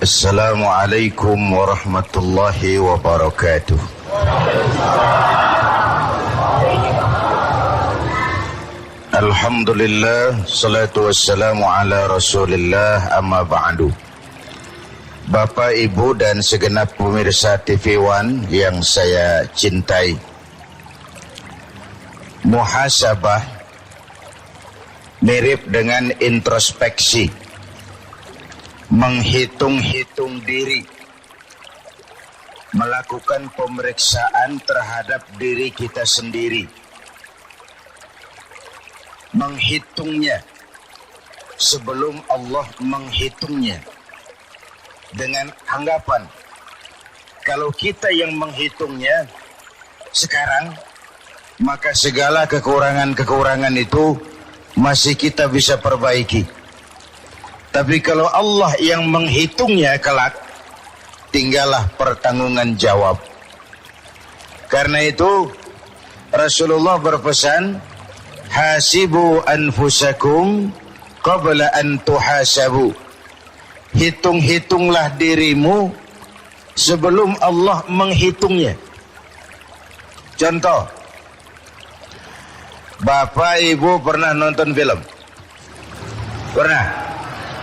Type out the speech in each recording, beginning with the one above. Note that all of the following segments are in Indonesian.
Assalamualaikum warahmatullahi wabarakatuh. Alhamdulillah, salatu wassalamu ala rasulillah, amma ba'du. Bapak, Ibu dan segenap pemirsa TV One yang saya cintai, muhasabah mirip dengan introspeksi, menghitung-hitung diri, melakukan pemeriksaan terhadap diri kita sendiri, menghitungnya sebelum Allah menghitungnya, dengan anggapan kalau kita yang menghitungnya sekarang, maka segala kekurangan-kekurangan itu masih kita bisa perbaiki. Tapi kalau Allah yang menghitungnya kelak, tinggallah pertanggungan jawab. Karena itu Rasulullah berpesan, hasibu anfusakum qabla an tuhasabu. Hitung-hitunglah dirimu sebelum Allah menghitungnya. Contoh, Bapak Ibu pernah nonton film? Pernah?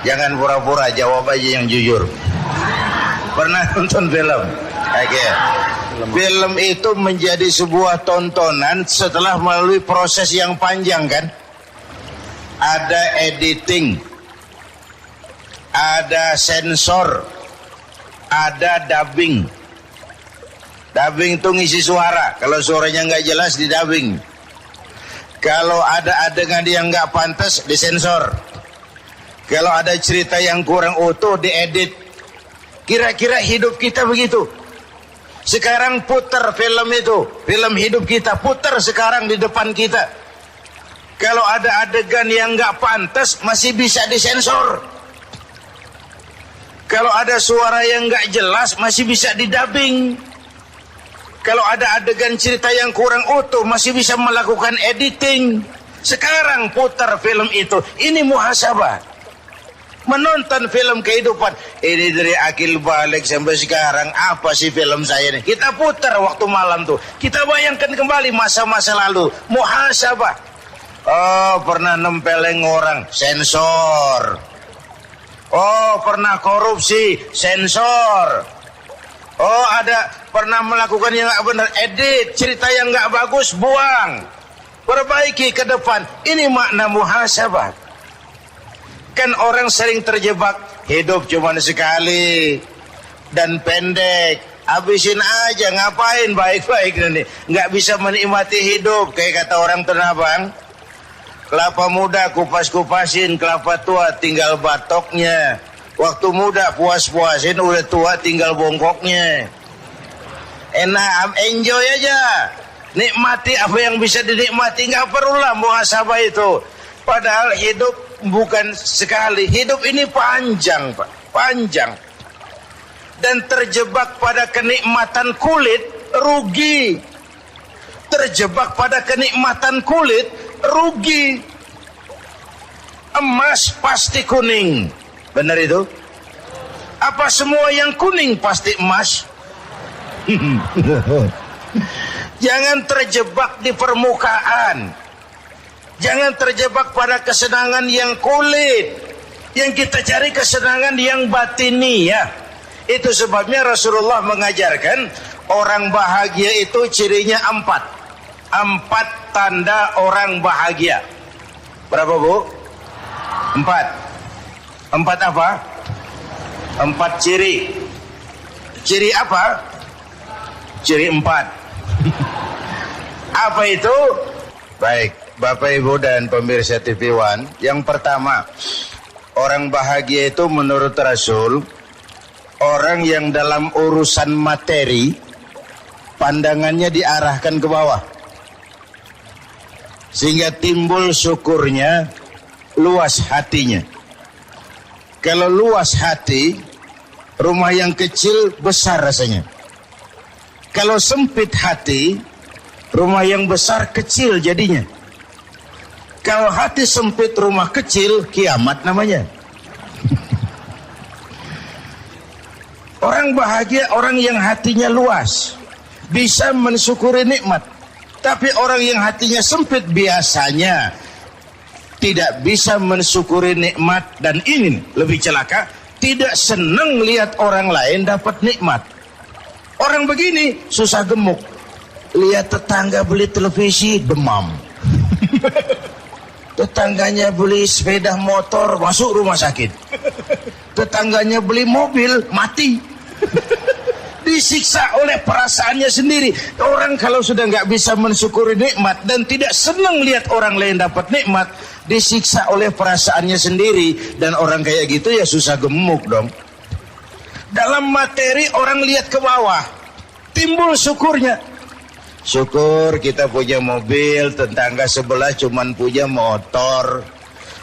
Jangan pura-pura, jawab aja yang jujur. Pernah nonton film? Oke. Film itu menjadi sebuah tontonan setelah melalui proses yang panjang, kan? Ada editing, ada sensor, ada dubbing. Dubbing itu ngisi suara. Kalau suaranya nggak jelas, di dubbing. Kalau ada adegan yang nggak pantas, disensor. Kalau ada cerita yang kurang utuh, diedit. Kira-kira hidup kita begitu. Sekarang putar film itu, film hidup kita putar sekarang di depan kita. Kalau ada adegan yang nggak pantas, masih bisa disensor. Kalau ada suara yang nggak jelas, masih bisa didubbing. Kalau ada adegan cerita yang kurang utuh, masih bisa melakukan editing. Sekarang putar film itu, ini muhasabah. Menonton film kehidupan ini dari akil balik sampai sekarang, apa sih film saya ini? Kita putar waktu malam tuh, kita bayangkan kembali masa-masa lalu, muhasabah. Oh, pernah nempeleng orang, sensor. Oh, pernah korupsi, sensor. Oh, ada pernah melakukan yang nggak benar, edit. Cerita yang nggak bagus, buang. Perbaiki ke depan. Ini makna muhasabah. Kan orang sering terjebak, hidup cuma sekali dan pendek, habisin aja, ngapain baik-baik nanti, nggak bisa menikmati hidup. Kayak kata orang Tanah Abang, kelapa muda kupas-kupasin, kelapa tua tinggal batoknya. Waktu muda puas-puasin, udah tua tinggal bongkoknya. Enak, enjoy aja, nikmati apa yang bisa dinikmati, nggak perlulah muhasabah itu. Padahal hidup bukan sekali, hidup ini panjang, Pak, panjang. Dan terjebak pada kenikmatan kulit, rugi. Terjebak pada kenikmatan kulit, rugi. Emas pasti kuning, benar itu? Apa semua yang kuning pasti emas? Jangan terjebak di permukaan. Jangan terjebak pada kesenangan yang kulit. Yang kita cari kesenangan yang batini, ya. Itu sebabnya Rasulullah mengajarkan orang bahagia itu cirinya 4. 4 tanda orang bahagia. Berapa, Bu? 4. 4 apa? 4 ciri. Ciri apa? Ciri 4. Apa itu? Baik, Bapak, Ibu dan pemirsa TV One, yang pertama, orang bahagia itu menurut Rasul, orang yang dalam urusan materi, pandangannya diarahkan ke bawah. Sehingga timbul syukurnya, luas hatinya. Kalau luas hati, rumah yang kecil besar rasanya. Kalau sempit hati, rumah yang besar kecil jadinya. Kalau hati sempit rumah kecil, kiamat namanya. Orang bahagia orang yang hatinya luas, bisa mensyukuri nikmat. Tapi orang yang hatinya sempit biasanya tidak bisa mensyukuri nikmat, dan ini lebih celaka, tidak senang lihat orang lain dapat nikmat. Orang begini susah gemuk. Lihat tetangga beli televisi, demam. Tetangganya beli sepeda motor, masuk rumah sakit. Tetangganya beli mobil, mati. Disiksa oleh perasaannya sendiri. Orang kalau sudah nggak bisa mensyukuri nikmat dan tidak senang lihat orang lain dapat nikmat, disiksa oleh perasaannya sendiri. Dan orang kayak gitu ya susah gemuk dong. Dalam materi orang lihat ke bawah, timbul syukurnya. Syukur kita punya mobil, tetangga sebelah cuman punya motor.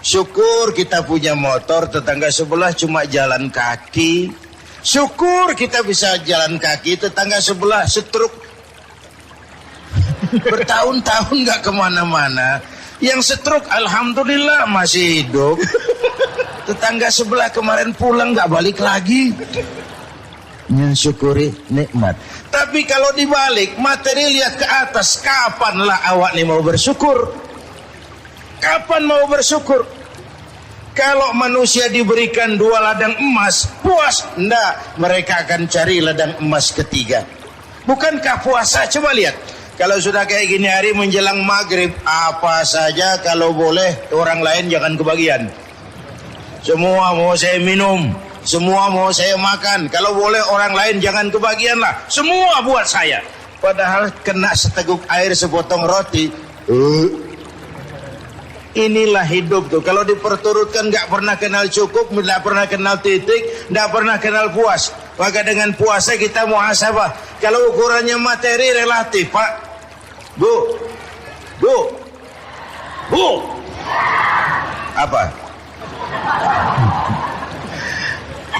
Syukur kita punya motor, tetangga sebelah cuma jalan kaki. Syukur kita bisa jalan kaki, tetangga sebelah stroke. Bertahun-tahun gak kemana-mana. Yang stroke alhamdulillah masih hidup. Tetangga sebelah kemarin pulang gak balik lagi. Mensyukuri nikmat. Tapi kalau dibalik, materi lihat ke atas, kapanlah awak nih mau bersyukur? Kapan mau bersyukur? Kalau manusia diberikan 2 ladang emas, puas? Enggak, mereka akan cari ladang emas ketiga. Bukankah puasa? Coba lihat. Kalau sudah kayak gini hari menjelang maghrib, apa saja kalau boleh orang lain jangan kebagian. Semua mau saya minum, semua mau saya makan. Kalau boleh orang lain jangan kebagian lah. Semua buat saya. Padahal kena seteguk air, sepotong roti. Inilah hidup tuh. Kalau diperturutkan nggak pernah kenal cukup, nggak pernah kenal titik, nggak pernah kenal puas. Maka dengan puasa kita muhasabah. Kalau ukurannya materi relatif, Pak. Bu. Apa?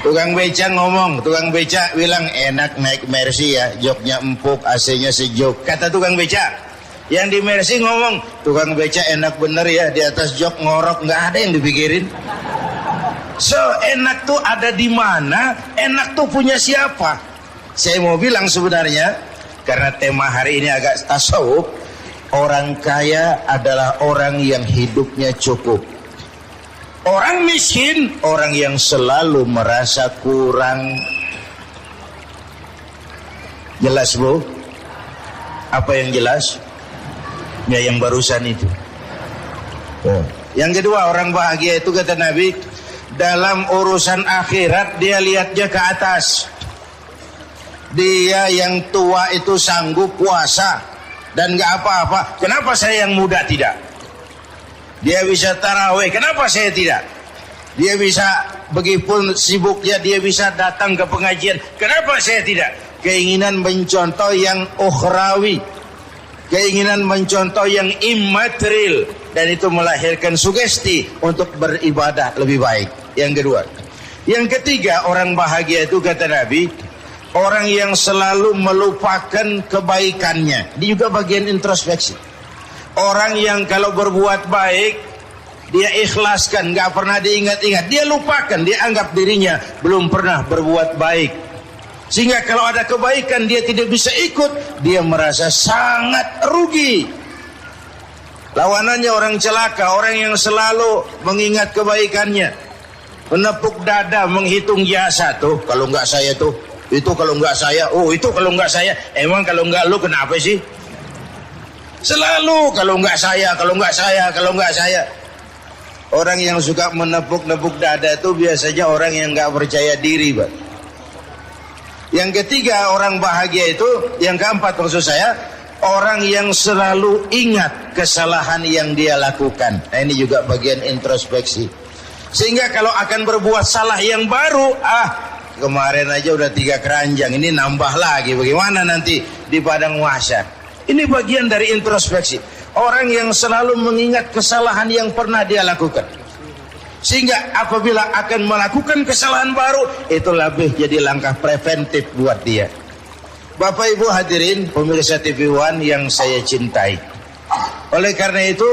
Tukang beca ngomong, tukang beca bilang enak naik Mercy ya, joknya empuk, AC-nya sejuk. Kata tukang beca. Yang di Mercy ngomong, tukang beca enak bener ya, di atas jok ngorok, nggak ada yang dipikirin. So, enak tuh ada di mana? Enak tuh punya siapa? Saya mau bilang sebenarnya, karena tema hari ini agak tasawuf, orang kaya adalah orang yang hidupnya cukup. Orang miskin, orang yang selalu merasa kurang. Jelas, Bu? Apa yang jelas? Ya, yang barusan itu. Yang kedua, orang bahagia itu kata Nabi, dalam urusan akhirat dia lihatnya ke atas. Dia yang tua itu sanggup puasa dan gak apa-apa. Kenapa saya yang muda tidak? Dia bisa tarawih, kenapa saya tidak? Dia bisa, begipun sibuknya dia bisa datang ke pengajian, kenapa saya tidak? Keinginan mencontoh yang ukhrawi, keinginan mencontoh yang immaterial, dan itu melahirkan sugesti untuk beribadah lebih baik. Yang kedua. Yang ketiga, orang bahagia itu kata Nabi, orang yang selalu melupakan kebaikannya. Ini juga bagian introspeksi. Orang yang kalau berbuat baik dia ikhlaskan, gak pernah diingat-ingat, dia lupakan, dia anggap dirinya belum pernah berbuat baik. Sehingga kalau ada kebaikan dia tidak bisa ikut, dia merasa sangat rugi. Lawanannya orang celaka, orang yang selalu mengingat kebaikannya, menepuk dada, menghitung jasa. Tuh kalau nggak saya tuh, itu kalau nggak saya, oh itu kalau nggak saya. Emang kalau nggak lu kenapa sih? Selalu kalau nggak saya, kalau nggak saya, kalau nggak saya. Orang yang suka menepuk-nepuk dada itu biasanya orang yang nggak percaya diri, Pak. Yang ketiga, orang bahagia itu, yang keempat maksud saya, orang yang selalu ingat kesalahan yang dia lakukan. Nah, ini juga bagian introspeksi. Sehingga kalau akan berbuat salah yang baru, kemarin aja udah 3 keranjang, ini nambah lagi, bagaimana nanti di padang mahsyar? Ini bagian dari introspeksi. Orang yang selalu mengingat kesalahan yang pernah dia lakukan. Sehingga apabila akan melakukan kesalahan baru, itu lebih jadi langkah preventif buat dia. Bapak Ibu hadirin pemirsa TV One yang saya cintai. Oleh karena itu,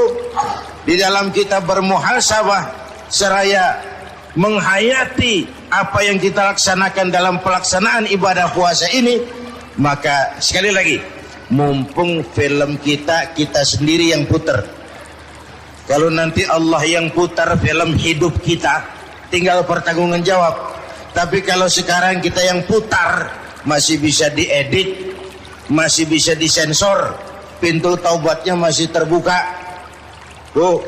di dalam kita bermuhasabah seraya menghayati apa yang kita laksanakan dalam pelaksanaan ibadah puasa ini, maka sekali lagi, mumpung film kita sendiri yang putar. Kalau nanti Allah yang putar film hidup kita, tinggal pertanggungan jawab. Tapi kalau sekarang kita yang putar, masih bisa diedit, masih bisa disensor, pintu taubatnya masih terbuka. Bu,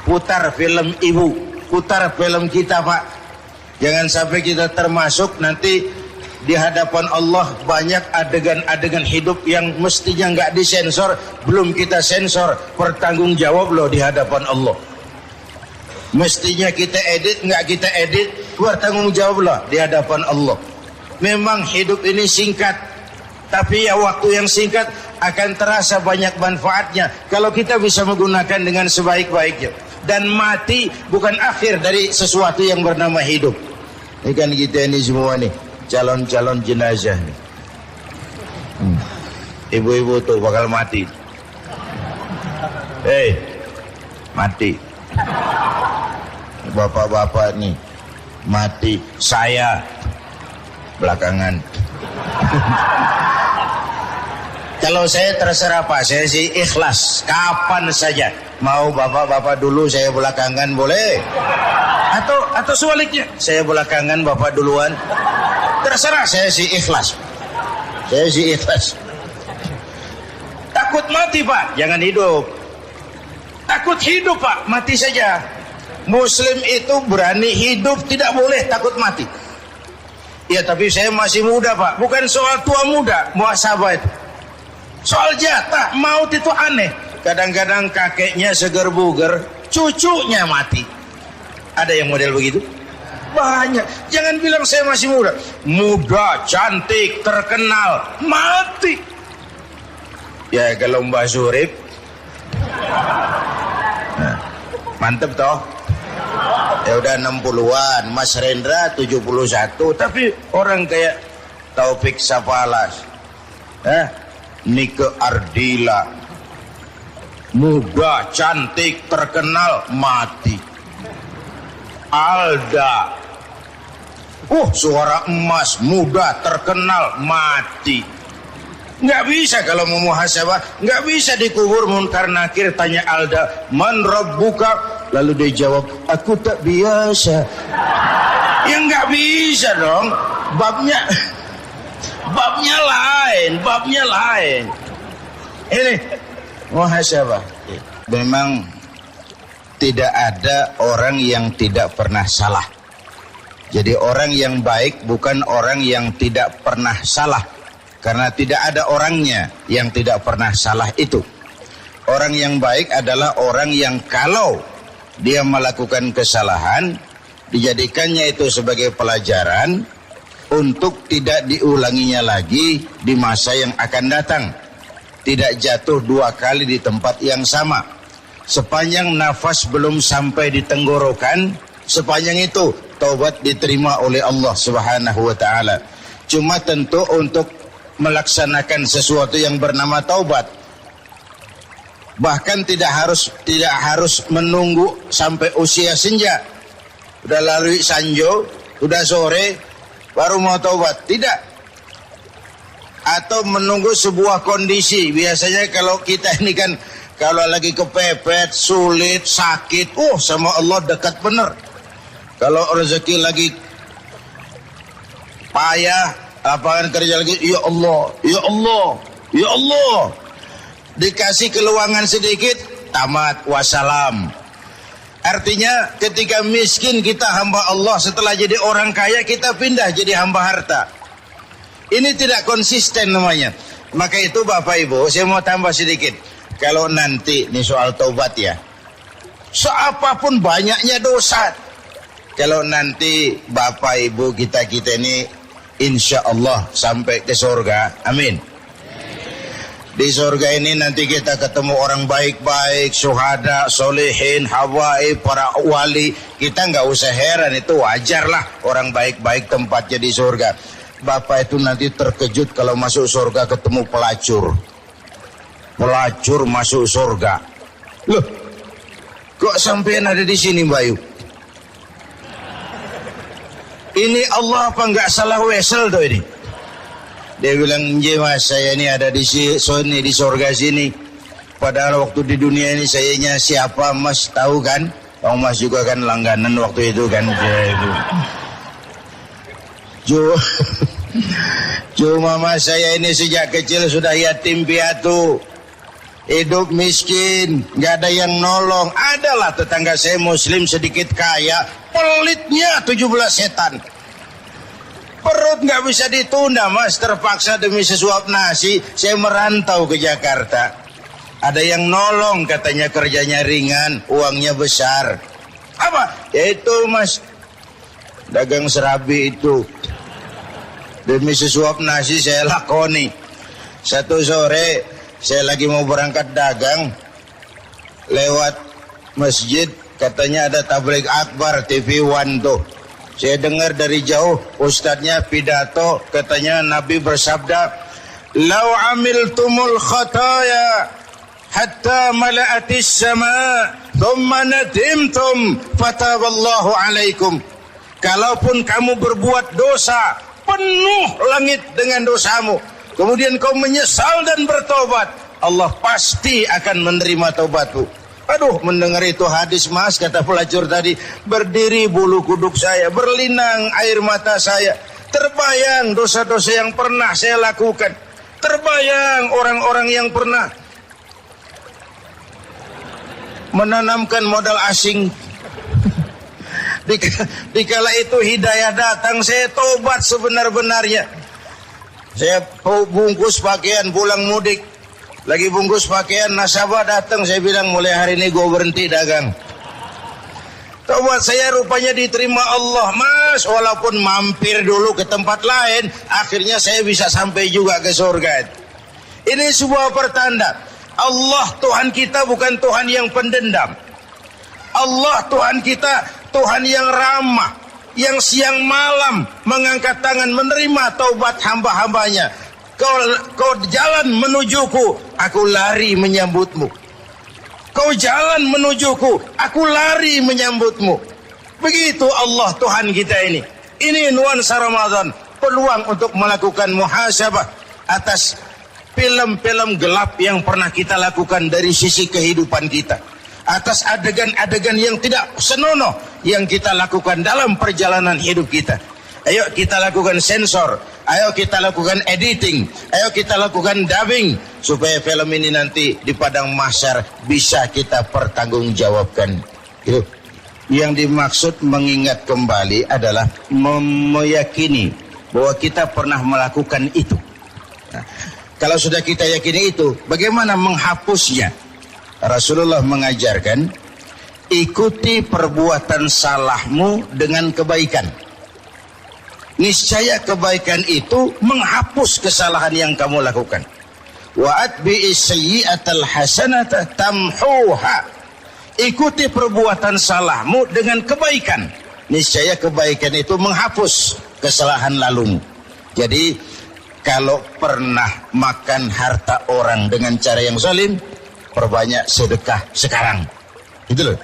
putar film ibu, putar film kita Pak. Jangan sampai kita termasuk nanti di hadapan Allah banyak adegan-adegan hidup yang mestinya nggak disensor, belum kita sensor, bertanggung jawab loh di hadapan Allah. Mestinya kita edit, nggak kita edit, bertanggung jawab loh di hadapan Allah. Memang hidup ini singkat, tapi ya waktu yang singkat akan terasa banyak manfaatnya kalau kita bisa menggunakan dengan sebaik-baiknya. Dan mati bukan akhir dari sesuatu yang bernama hidup. Ini kan kita ini semua nih calon-calon jenazah nih. Ibu-ibu tuh bakal mati. Mati. Bapak-bapak nih mati. Saya belakangan. Kalau saya terserah Pak, saya sih ikhlas kapan saja. Mau bapak-bapak dulu, saya belakangan boleh. Atau sebaliknya, saya belakangan bapak duluan. Terserah, saya sih ikhlas. Saya sih ikhlas. Takut mati Pak, jangan hidup. Takut hidup Pak, mati saja. Muslim itu berani hidup, tidak boleh takut mati. Ya tapi saya masih muda Pak, bukan soal tua muda, muhasabah itu. Soal jatah, maut itu aneh. Kadang-kadang kakeknya seger buger, cucunya mati. Ada yang model begitu? Banyak. Jangan bilang saya masih muda. Muda, cantik, terkenal, mati. Ya kalau Mbah Surip, nah, mantep toh. Ya udah 60-an, Mas Rendra 71, tapi orang kayak Taufik Safalas, Nike Ardila, muda, cantik, terkenal, mati. Alda, suara emas, muda, terkenal, mati. Nggak bisa kalau mau muhasabah, nggak bisa dikubur Munkar Nakir. Tanya Alda, man rabbuka? Lalu dia jawab, aku tak biasa. Ya nggak bisa dong, babnya lain. Ini muhasabah. Memang tidak ada orang yang tidak pernah salah. Jadi orang yang baik bukan orang yang tidak pernah salah, karena tidak ada orangnya yang tidak pernah salah itu. Orang yang baik adalah orang yang kalau dia melakukan kesalahan, dijadikannya itu sebagai pelajaran untuk tidak diulanginya lagi di masa yang akan datang. Tidak jatuh dua kali di tempat yang sama. Sepanjang nafas belum sampai di tenggorokan, sepanjang itu taubat diterima oleh Allah Subhanahu wa taala. Cuma tentu untuk melaksanakan sesuatu yang bernama taubat, bahkan tidak harus menunggu sampai usia senja. Udah lalui sanjo, udah sore baru mau taubat, tidak. Atau menunggu sebuah kondisi. Biasanya kalau kita ini kan kalau lagi kepepet, sulit, sakit, sama Allah dekat bener. Kalau rezeki lagi payah, lapangan kerja lagi, ya Allah, ya Allah, ya Allah. Dikasih keluangan sedikit, tamat, wassalam. Artinya ketika miskin kita hamba Allah, setelah jadi orang kaya kita pindah jadi hamba harta. Ini tidak konsisten namanya. Maka itu Bapak Ibu, saya mau tambah sedikit. Kalau nanti ini soal taubat ya, seapapun banyaknya dosa, kalau nanti Bapak Ibu kita ini insya Allah sampai ke surga, amin. Di surga ini nanti kita ketemu orang baik-baik, syuhada, solehin, hawaib, para wali. Kita nggak usah heran, itu wajar lah orang baik-baik tempatnya di surga. Bapak itu nanti terkejut kalau masuk surga ketemu pelacur. Pelacur masuk surga. Loh, kok sampean ada di sini, Bayu? ini Allah apa enggak salah wesel tuh ini? Dia bilang, mas saya ini ada di sini di surga sini. Padahal waktu di dunia ini sayanya siapa mas tahu kan? Oh mas juga kan langganan waktu itu kan. Cuma mas saya ini sejak kecil sudah yatim piatu, hidup miskin, nggak ada yang nolong. Adalah tetangga saya muslim sedikit kaya, pelitnya 17 setan. Perut nggak bisa ditunda mas, terpaksa demi sesuap nasi saya merantau ke Jakarta. Ada yang nolong katanya kerjanya ringan, uangnya besar. Apa? Yaitu mas, dagang serabi itu. Demi sesuap nasi saya lakoni. Satu sore saya lagi mau berangkat dagang, lewat masjid katanya ada tabligh akbar TV One tuh. Saya dengar dari jauh ustadznya pidato, katanya Nabi bersabda, "Lau amiltumul khataya hatta mala'atis sama, thumma nadimtum fataballahu alaikum." Kalaupun kamu berbuat dosa, penuh langit dengan dosamu, kemudian kau menyesal dan bertobat, Allah pasti akan menerima taubatmu. Aduh, mendengar itu hadis mas, kata pelacur tadi, berdiri bulu kuduk saya, berlinang air mata saya. Terbayang dosa-dosa yang pernah saya lakukan. Terbayang orang-orang yang pernah menanamkan modal asing. Dikala itu hidayah datang, saya tobat sebenar-benarnya. Saya bungkus pakaian pulang mudik. Lagi bungkus pakaian, nasabah datang, saya bilang mulai hari ini gue berhenti dagang. Tobat saya rupanya diterima Allah mas, walaupun mampir dulu ke tempat lain, akhirnya saya bisa sampai juga ke surga. Ini sebuah pertanda, Allah Tuhan kita bukan Tuhan yang pendendam. Allah Tuhan kita Tuhan yang ramah, yang siang malam mengangkat tangan menerima taubat hamba-hambanya. Kau jalan menujuku, aku lari menyambutmu. Kau jalan menujuku, aku lari menyambutmu. Begitu Allah Tuhan kita ini. Ini nuansa Ramadan, peluang untuk melakukan muhasabah atas film-film gelap yang pernah kita lakukan dari sisi kehidupan kita, atas adegan-adegan yang tidak senonoh yang kita lakukan dalam perjalanan hidup kita. Ayo kita lakukan sensor, ayo kita lakukan editing, ayo kita lakukan dubbing, supaya film ini nanti di padang mahsyar bisa kita pertanggungjawabkan. Itu. Yang dimaksud mengingat kembali adalah meyakini bahwa kita pernah melakukan itu. Nah, kalau sudah kita yakini itu, bagaimana menghapusnya? Rasulullah mengajarkan, ikuti perbuatan salahmu dengan kebaikan. Niscaya kebaikan itu menghapus kesalahan yang kamu lakukan. Wa atbi'is sayyi'atal hasanata tamhuha. Ikuti perbuatan salahmu dengan kebaikan. Niscaya kebaikan itu menghapus kesalahan lalumu. Jadi kalau pernah makan harta orang dengan cara yang zalim, perbanyak sedekah sekarang. Gitu loh.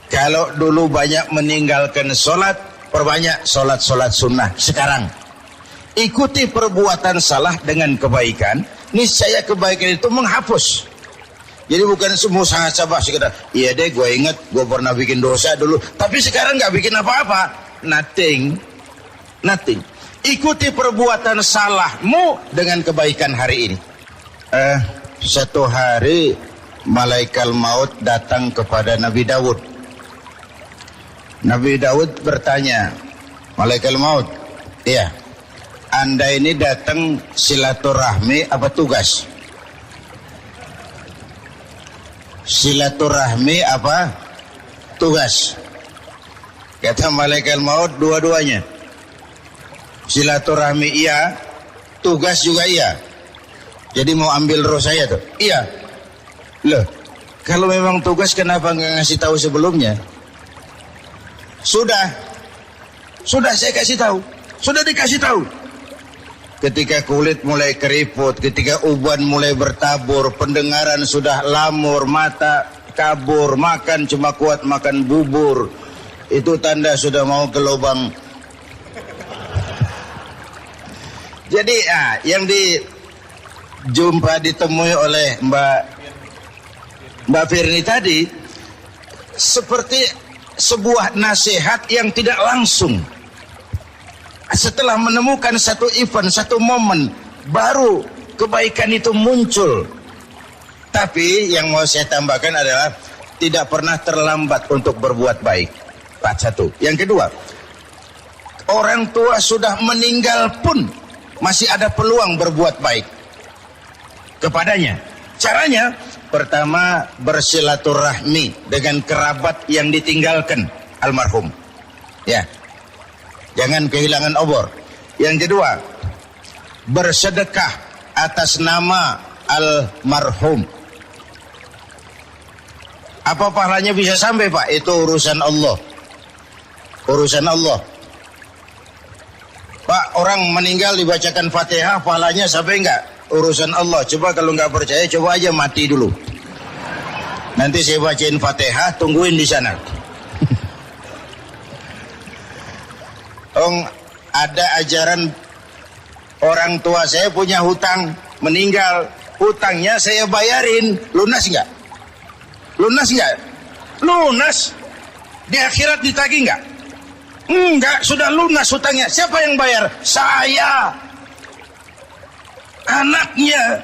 Kalau dulu banyak meninggalkan sholat, perbanyak sholat-sholat sunnah sekarang. Ikuti perbuatan salah dengan kebaikan, niscaya kebaikan itu menghapus. Jadi bukan semua sangat sabar sekedar, iya deh gue inget gue pernah bikin dosa dulu, tapi sekarang gak bikin apa-apa. Nothing. Ikuti perbuatan salahmu dengan kebaikan hari ini. Satu hari malaikat maut datang kepada Nabi Daud. Nabi Daud bertanya, malaikat maut, iya, Anda ini datang silaturahmi apa tugas? Silaturahmi apa tugas? Kata malaikat maut, dua-duanya. Silaturahmi iya, tugas juga iya. Jadi mau ambil roh saya tuh? Iya. Loh, kalau memang tugas kenapa nggak ngasih tahu sebelumnya? Sudah saya kasih tahu, sudah dikasih tahu. Ketika kulit mulai keriput, ketika uban mulai bertabur, pendengaran sudah lamur, mata kabur, makan cuma kuat makan bubur, itu tanda sudah mau ke lubang Jadi yang ditemui oleh Mbak Firni tadi seperti sebuah nasihat yang tidak langsung. Setelah menemukan satu event, satu momen, baru kebaikan itu muncul. Tapi yang mau saya tambahkan adalah tidak pernah terlambat untuk berbuat baik. Part satu. Yang kedua, orang tua sudah meninggal pun masih ada peluang berbuat baik kepadanya. Caranya, pertama bersilaturahmi dengan kerabat yang ditinggalkan almarhum. Ya. Jangan kehilangan obor. Yang kedua, bersedekah atas nama almarhum. Apa pahalanya bisa sampai, Pak? Itu urusan Allah. Urusan Allah. Pak, orang meninggal dibacakan Fatihah, pahalanya sampai enggak? Urusan Allah. Coba kalau enggak percaya, coba aja mati dulu. Nanti saya bacain Fatihah, tungguin di sana. Ada ajaran orang tua saya punya hutang, meninggal, hutangnya saya bayarin, lunas enggak? Lunas enggak? Lunas. Di akhirat ditagih enggak? Enggak, sudah lunas hutangnya. Siapa yang bayar? Saya. Anaknya.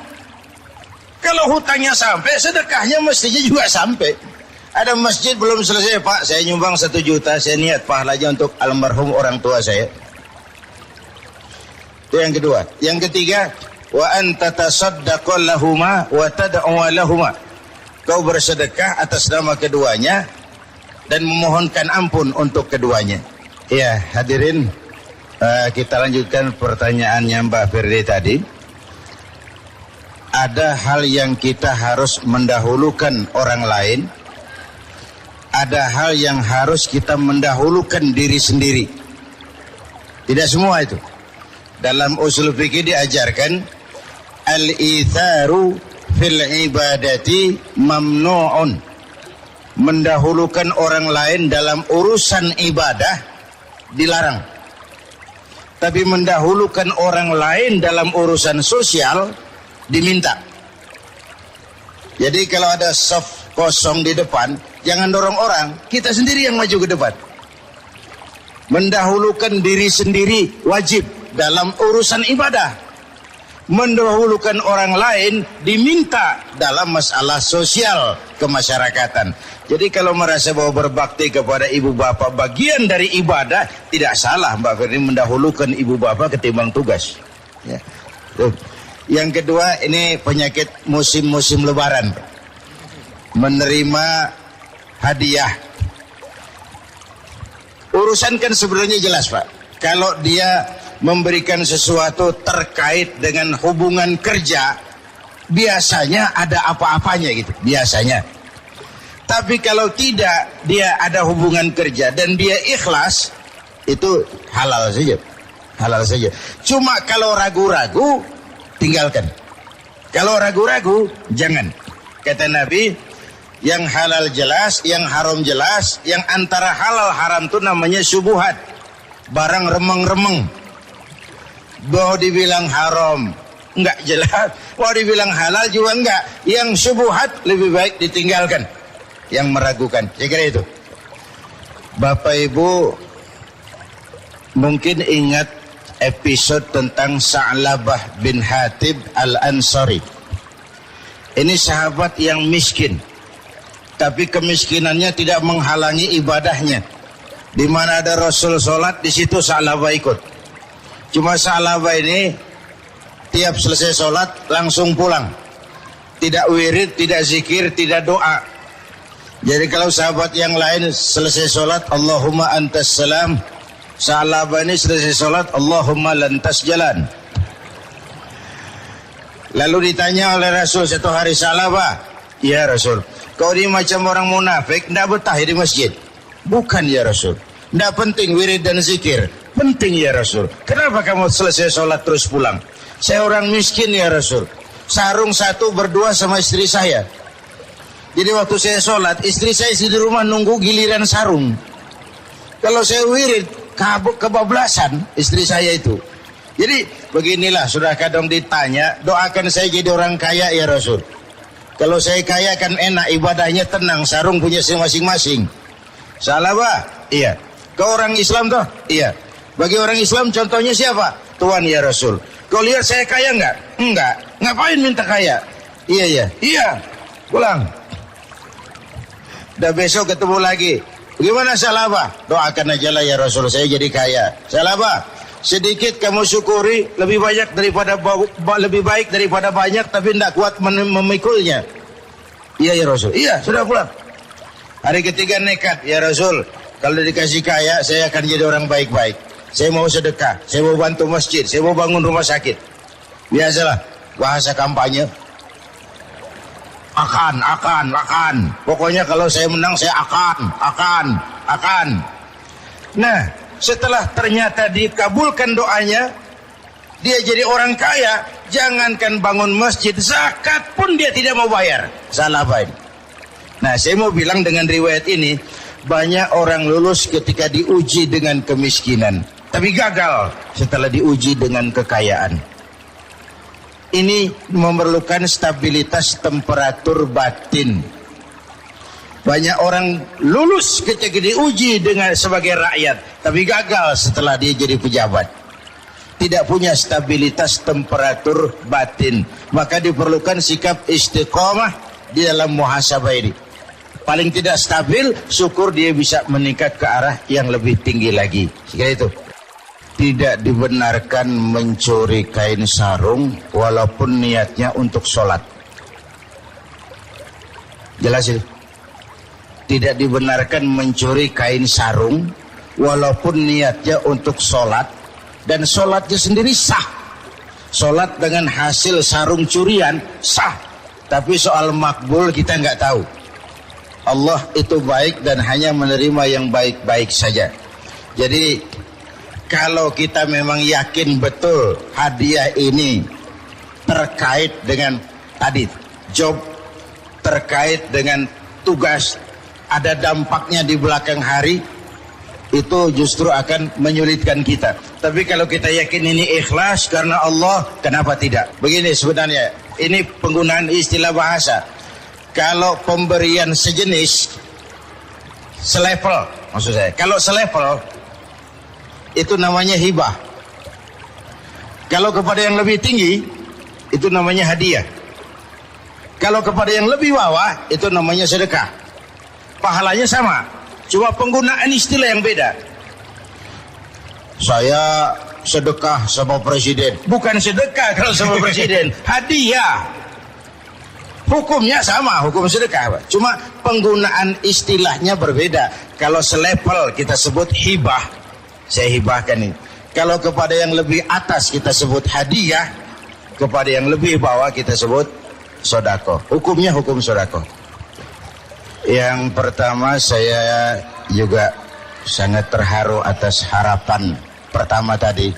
Kalau hutangnya sampai, sedekahnya mestinya juga sampai. Ada masjid belum selesai, Pak, saya nyumbang 1 juta, saya niat pahalanya untuk almarhum orang tua saya. Itu yang kedua. Yang ketiga, wa anta tasaddaqu lahuma wa tad'u lahuma. Kau bersedekah atas nama keduanya dan memohonkan ampun untuk keduanya. Ya, hadirin, kita lanjutkan pertanyaannya Mbak Firdi tadi. Ada hal yang kita harus mendahulukan orang lain. Ada hal yang harus kita mendahulukan diri sendiri. Tidak semua itu. Dalam usul fikih diajarkan al-itharu fil ibadati mamnu'un. Mendahulukan orang lain dalam urusan ibadah dilarang. Tapi mendahulukan orang lain dalam urusan sosial diminta. Jadi kalau ada saf kosong di depan, jangan dorong orang, kita sendiri yang maju ke depan. Mendahulukan diri sendiri wajib dalam urusan ibadah. Mendahulukan orang lain diminta dalam masalah sosial kemasyarakatan. Jadi kalau merasa bahwa berbakti kepada ibu bapak bagian dari ibadah, tidak salah Mbak Firdi mendahulukan ibu bapak ketimbang tugas. Ya. Yang kedua, ini penyakit musim-musim lebaran. Menerima hadiah. Urusan kan sebenarnya jelas, Pak. Kalau dia memberikan sesuatu terkait dengan hubungan kerja, biasanya ada apa-apanya gitu, biasanya. Tapi kalau tidak, dia ada hubungan kerja dan dia ikhlas, itu halal saja. Halal saja. Cuma kalau ragu-ragu, tinggalkan. Kalau ragu-ragu, jangan. Kata Nabi, yang halal jelas, yang haram jelas, yang antara halal haram itu namanya syubhat. Barang remeng-remeng. Mau dibilang haram, enggak jelas. Mau dibilang halal juga enggak. Yang syubhat lebih baik ditinggalkan. Yang meragukan. Saya kira itu. Bapak Ibu mungkin ingat episode tentang Sa'labah bin Hatib Al-Ansari. Ini sahabat yang miskin. Tapi kemiskinannya tidak menghalangi ibadahnya. Di mana ada Rasul sholat, di situ Sa'labah ikut. Cuma Sa'labah ini tiap selesai sholat langsung pulang. Tidak wirid, tidak zikir, tidak doa. Jadi kalau sahabat yang lain selesai sholat, Allahumma antas salam. Sa'labah ini selesai sholat, Allahumma lantas jalan. Lalu ditanya oleh Rasul satu hari, Sa'labah, ya Rasul, kau ini macam orang munafik, tidak betah di masjid. Bukan ya Rasul, tidak penting wirid dan zikir. Penting ya Rasul. Kenapa kamu selesai sholat terus pulang? Saya orang miskin ya Rasul. Sarung satu berdua sama istri saya. Jadi waktu saya sholat, istri saya di rumah nunggu giliran sarung. Kalau saya wirid, kebablasan istri saya itu. Jadi beginilah, sudah kadang ditanya, doakan saya jadi orang kaya ya Rasul. Kalau saya kaya kan enak, ibadahnya tenang, sarung punya masing-masing. Salah Pak? Iya. Kau orang Islam toh? Iya. Bagi orang Islam contohnya siapa? Tuhan ya Rasul. Kau lihat saya kaya enggak? Enggak. Ngapain minta kaya? Iya ya. Iya. Pulang. Dah besok ketemu lagi. Bagaimana salah Pak? Doakan aja lah ya Rasul, saya jadi kaya. Salah Pak? Sedikit kamu syukuri, lebih baik daripada banyak, tapi tidak kuat memikulnya. Iya ya Rasul. Iya, sudah pulang. Hari ketiga nekat, ya Rasul, kalau dikasih kaya saya akan jadi orang baik-baik. Saya mau sedekah, saya mau bantu masjid, saya mau bangun rumah sakit. Biasalah bahasa kampanye. Akan. Pokoknya kalau saya menang saya akan. Nah, setelah ternyata dikabulkan doanya, dia jadi orang kaya, jangankan bangun masjid, zakat pun dia tidak mau bayar. Salah Pak. Nah, saya mau bilang dengan riwayat ini, banyak orang lulus ketika diuji dengan kemiskinan, tapi gagal setelah diuji dengan kekayaan. Ini memerlukan stabilitas temperatur batin. Banyak orang lulus ketika diuji dengan sebagai rakyat, tapi gagal setelah dia jadi pejabat. Tidak punya stabilitas temperatur batin. Maka diperlukan sikap istiqomah di dalam muhasabah ini. Paling tidak stabil, syukur dia bisa meningkat ke arah yang lebih tinggi lagi. Sekali itu. Tidak dibenarkan mencuri kain sarung walaupun niatnya untuk sholat. Jelas ini? Tidak dibenarkan mencuri kain sarung walaupun niatnya untuk sholat, dan sholatnya sendiri sah. Sholat dengan hasil sarung curian sah, tapi soal makbul kita nggak tahu. Allah itu baik dan hanya menerima yang baik-baik saja. Jadi kalau kita memang yakin betul hadiah ini terkait dengan tadi job, terkait dengan tugas, ada dampaknya di belakang hari, itu justru akan menyulitkan kita. Tapi kalau kita yakin ini ikhlas karena Allah, kenapa tidak? Begini sebenarnya, ini penggunaan istilah bahasa. Kalau pemberian sejenis, selevel, maksud saya, kalau selevel itu namanya hibah. Kalau kepada yang lebih tinggi, itu namanya hadiah. Kalau kepada yang lebih bawah, itu namanya sedekah. Pahalanya sama, cuma penggunaan istilah yang beda. Saya sedekah sama presiden. Bukan sedekah kalau sama presiden, hadiah. Hukumnya sama, hukum sedekah, cuma penggunaan istilahnya berbeda. Kalau selevel kita sebut hibah, saya hibahkan ini. Kalau kepada yang lebih atas kita sebut hadiah, kepada yang lebih bawah kita sebut sodako. Hukumnya hukum sodako. Yang pertama, saya juga sangat terharu atas harapan pertama tadi,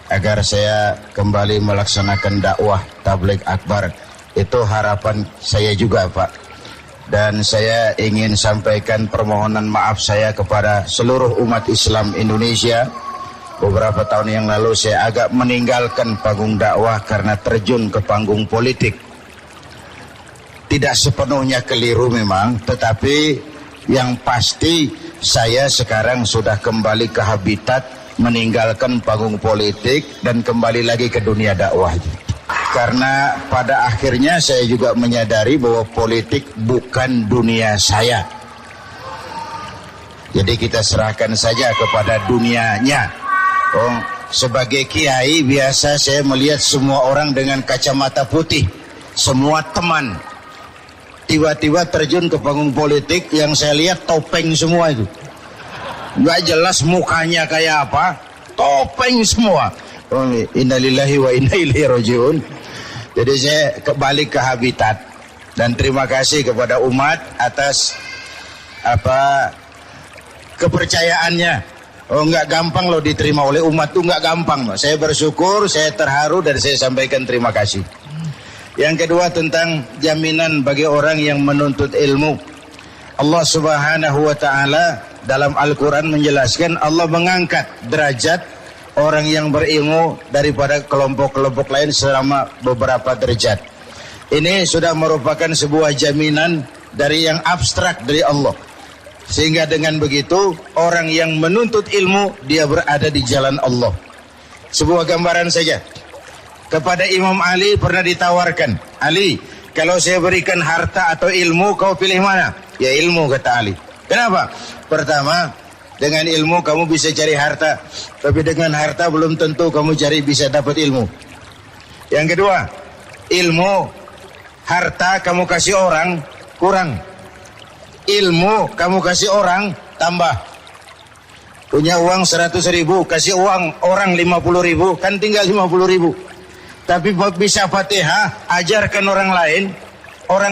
agar saya kembali melaksanakan dakwah tabligh akbar. Itu harapan saya juga Pak. Dan saya ingin sampaikan permohonan maaf saya kepada seluruh umat Islam Indonesia. Beberapa tahun yang lalu saya agak meninggalkan panggung dakwah karena terjun ke panggung politik. Tidak sepenuhnya keliru memang, tetapi yang pasti saya sekarang sudah kembali ke habitat, meninggalkan panggung politik dan kembali lagi ke dunia dakwah. Karena pada akhirnya saya juga menyadari bahwa politik bukan dunia saya. Jadi kita serahkan saja kepada dunianya. Oh, sebagai kiai biasa saya melihat semua orang dengan kacamata putih, semua teman. Tiba-tiba terjun ke panggung politik, yang saya lihat topeng semua itu. Nggak jelas mukanya kayak apa, topeng semua. Oh, innalillahi wa inna ilaihi rajiun. Jadi saya kembali ke habitat dan terima kasih kepada umat atas kepercayaannya. Oh, nggak gampang loh diterima oleh umat, tuh nggak gampang loh. Saya bersyukur, saya terharu dan saya sampaikan terima kasih. Yang kedua tentang jaminan bagi orang yang menuntut ilmu. Allah Subhanahu wa taala dalam Al-Qur'an menjelaskan Allah mengangkat derajat orang yang berilmu daripada kelompok-kelompok lain selama beberapa derajat. Ini sudah merupakan sebuah jaminan dari yang abstrak dari Allah. Sehingga dengan begitu orang yang menuntut ilmu dia berada di jalan Allah. Sebuah gambaran saja. Kepada Imam Ali pernah ditawarkan, Ali, kalau saya berikan harta atau ilmu, kau pilih mana? Ya ilmu, kata Ali. Kenapa? Pertama, dengan ilmu kamu bisa cari harta, tapi dengan harta belum tentu kamu bisa dapat ilmu. Yang kedua, ilmu, harta kamu kasih orang, kurang. Ilmu kamu kasih orang, tambah. Punya uang 100.000, kasih uang orang 50.000, kan tinggal 50.000. Tapi bisa Fatihah, ajarkan orang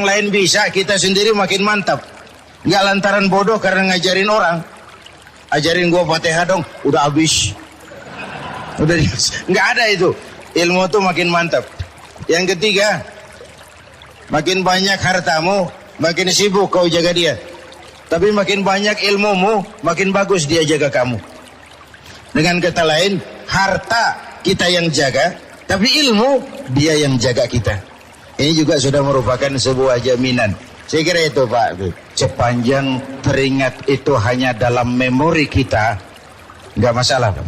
lain bisa, kita sendiri makin mantap. Nggak lantaran bodoh karena ngajarin orang. Ajarin gua Fatihah dong, udah habis. Udah nggak ada itu. Ilmu tuh makin mantap. Yang ketiga, makin banyak hartamu, makin sibuk kau jaga dia. Tapi makin banyak ilmumu, makin bagus dia jaga kamu. Dengan kata lain, harta kita yang jaga, tapi ilmu dia yang jaga kita. Ini juga sudah merupakan sebuah jaminan. Saya kira itu Pak. Sepanjang teringat itu hanya dalam memori kita, nggak masalah Pak.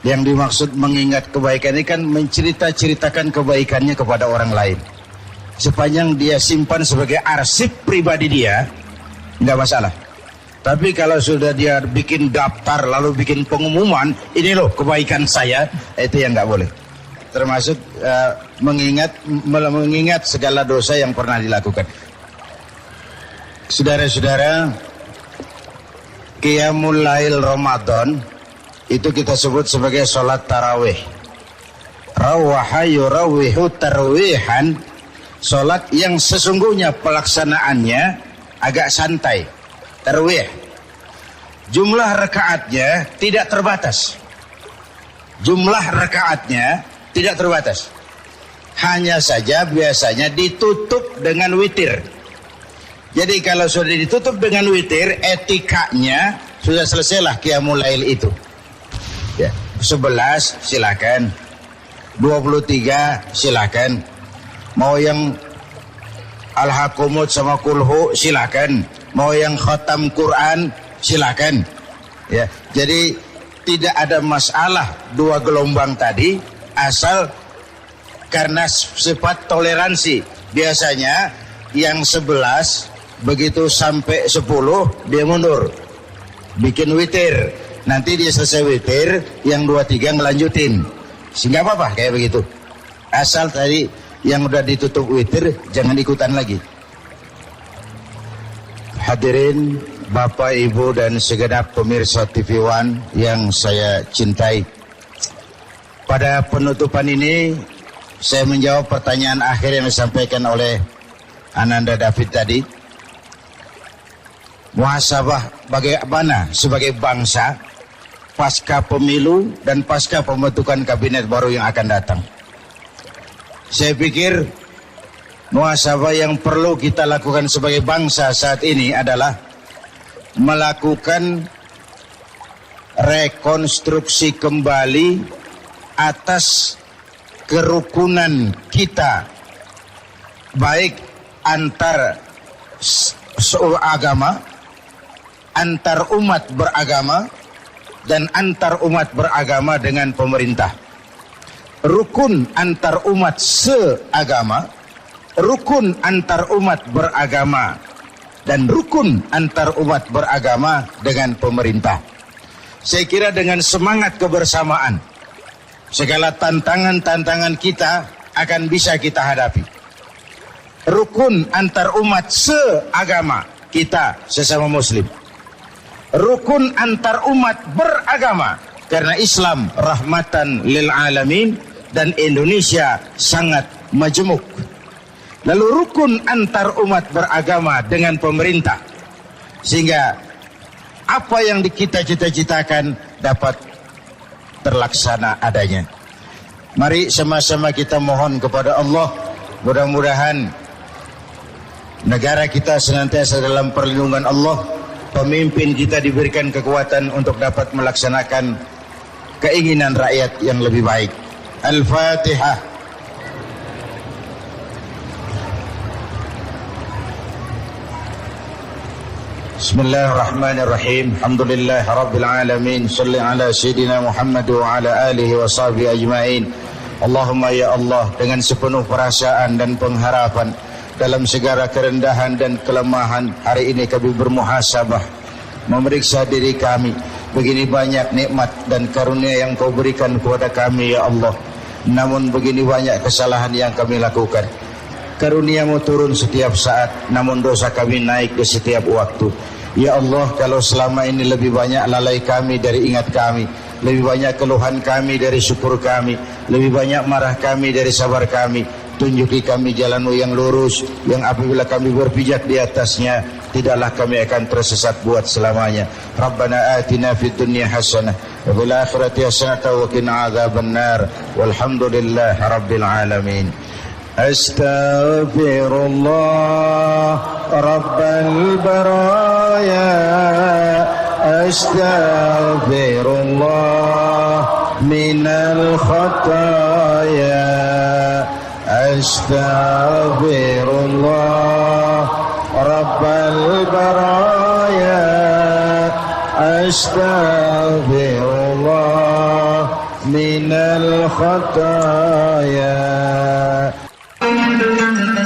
Yang dimaksud mengingat kebaikan ini kan menceritakan kebaikannya kepada orang lain. Sepanjang dia simpan sebagai arsip pribadi dia, nggak masalah. Tapi kalau sudah dia bikin daftar lalu bikin pengumuman, ini loh kebaikan saya, itu yang nggak boleh. Termasuk mengingat segala dosa yang pernah dilakukan. Saudara-saudara, Qiyamul Lail Ramadan itu kita sebut sebagai sholat tarawih. Rawaha yurawihu tarwihan, sholat yang sesungguhnya pelaksanaannya agak santai, tarawih. Jumlah rakaatnya tidak terbatas. Hanya saja biasanya ditutup dengan witir. Jadi kalau sudah ditutup dengan witir, etikanya sudah selesailah Qiyamul Lail itu. Ya, 11 silakan, 23 silakan, mau yang Al-Hakumut sama Kulhu silakan, mau yang khatam Quran silakan. Ya, jadi tidak ada masalah dua gelombang tadi, asal karena sifat toleransi. Biasanya yang 11 begitu sampai 10 dia mundur, bikin witir. Nanti dia selesai witir, yang 2-3 ngelanjutin. Sehingga apa-apa kayak begitu. Asal tadi yang udah ditutup witir jangan ikutan lagi. Hadirin Bapak, Ibu dan segenap pemirsa TV One yang saya cintai. Pada penutupan ini saya menjawab pertanyaan akhir yang disampaikan oleh Ananda David tadi. Muhasabah bagaimana sebagai bangsa pasca pemilu dan pasca pembentukan kabinet baru yang akan datang. Saya pikir muhasabah yang perlu kita lakukan sebagai bangsa saat ini adalah melakukan rekonstruksi kembali atas kerukunan kita, baik antar agama, antar umat beragama, dan antar umat beragama dengan pemerintah. Rukun antar umat seagama, rukun antar umat beragama, dan rukun antar umat beragama dengan pemerintah. Saya kira dengan semangat kebersamaan, segala tantangan-tantangan kita akan bisa kita hadapi. Rukun antar umat seagama, kita sesama muslim. Rukun antar umat beragama, karena Islam rahmatan lil alamin dan Indonesia sangat majemuk. Lalu rukun antar umat beragama dengan pemerintah, sehingga apa yang kita cita-citakan dapat terlaksana adanya. Mari sama-sama kita mohon kepada Allah, mudah-mudahan negara kita senantiasa dalam perlindungan Allah, pemimpin kita diberikan kekuatan untuk dapat melaksanakan keinginan rakyat yang lebih baik. Al-Fatihah. Bismillahirrahmanirrahim. Alhamdulillah Rabbil Alamin. Salli ala Sayyidina Muhammad wa ala alihi wa sahbihi ajma'in. Allahumma ya Allah, dengan sepenuh perasaan dan pengharapan, dalam segala kerendahan dan kelemahan, hari ini kami bermuhasabah, memeriksa diri kami. Begini banyak nikmat dan karunia yang Kau berikan kepada kami ya Allah, namun begini banyak kesalahan yang kami lakukan. Karunia-Mu turun setiap saat, namun dosa kami naik di setiap waktu. Ya Allah, kalau selama ini lebih banyak lalai kami dari ingat kami, lebih banyak keluhan kami dari syukur kami, lebih banyak marah kami dari sabar kami, tunjuki kami jalan-Mu yang lurus, yang apabila kami berpijak di atasnya, tidaklah kami akan tersesat buat selamanya. Rabbana atina fid dunya hasanah wa fil akhirati hasanah wa qina adzabannar. Walhamdulillahi rabbil alamin. Astaghfirullah rabbal baraya, astaghfirullah minal khataya, astaghfirullah rabbal baraya, astaghfirullah minal khataya.